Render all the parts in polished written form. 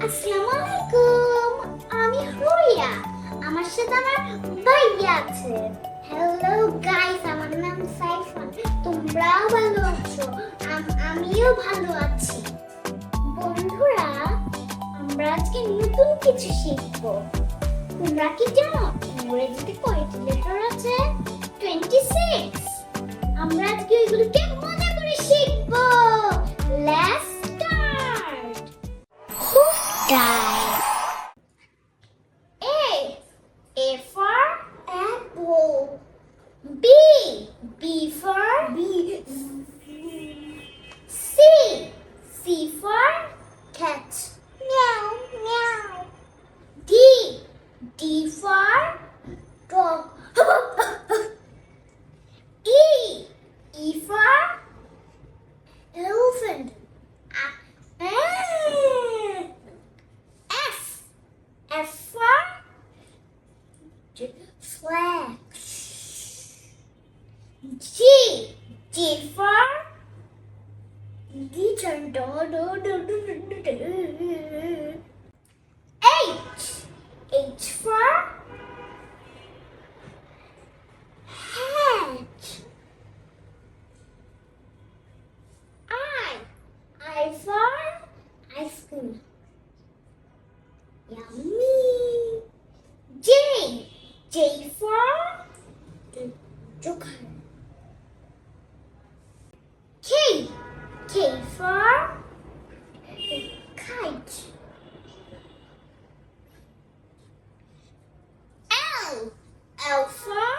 আসসালামু আলাইকুম, আমি হুরিয়া, আমার সাথে আমার ভাইয়া আছে। হ্যালো গাইস, আমার নাম সাইফান। তোমরাও ভালো আছো? আমিও ভালো আছি। বন্ধুরা, আমরা আজকে নতুন কিছু শিখবো। তোমরা কি জানো ইংরেজিতে কয়টি লেটার আছে? 26। আমরা আজকে এগুলোকে মজা করে শিখবো। Let's start. Die. A for apple. B for bee. C for cat. Meow meow. D for dog. E for elephant. F for flag. G for guitar. H for hat. I for ice cream. Yummy. J for joker. K for kite. L for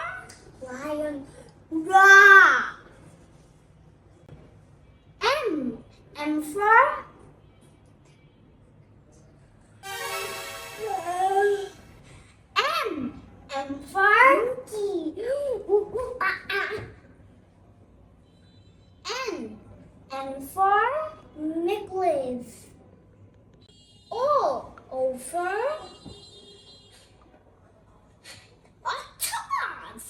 lion. Roar. M for M for monkey. N for necklace. O for octopus.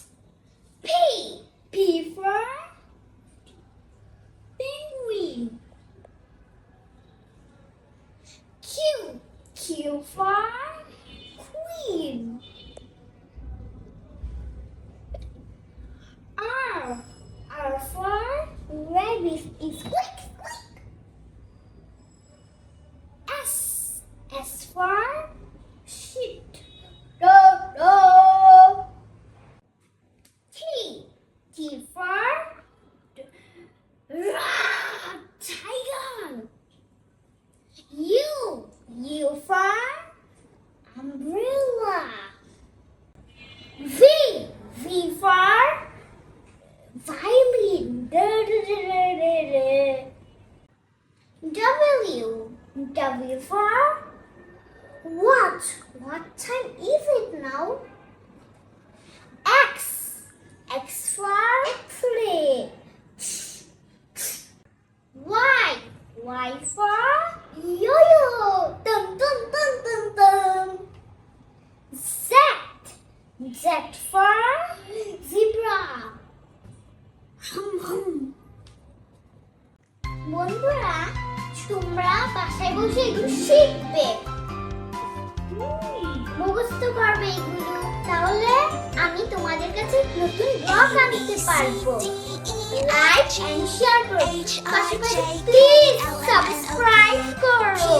P for penguin. Q for queen. R for rabbit is squeak squeak. S for sheep. Do do. T for tiger. U for umbrella. V for violin. W for watch. What time is it now? X for X-ray. Y for yo-yo. Dum dum dum dum dum. Z for zebra. বন্ধুরা, তোমরা বাসায় বসে এগুলো শিখবে, মুখস্থ করবে এগুলো, তাহলে আমি তোমাদের কাছে নতুন ব্লগ আনতে পারবো। লাইক এন্ড শেয়ার করো, পাশাপাশি প্লিজ সাবস্ক্রাইব করো।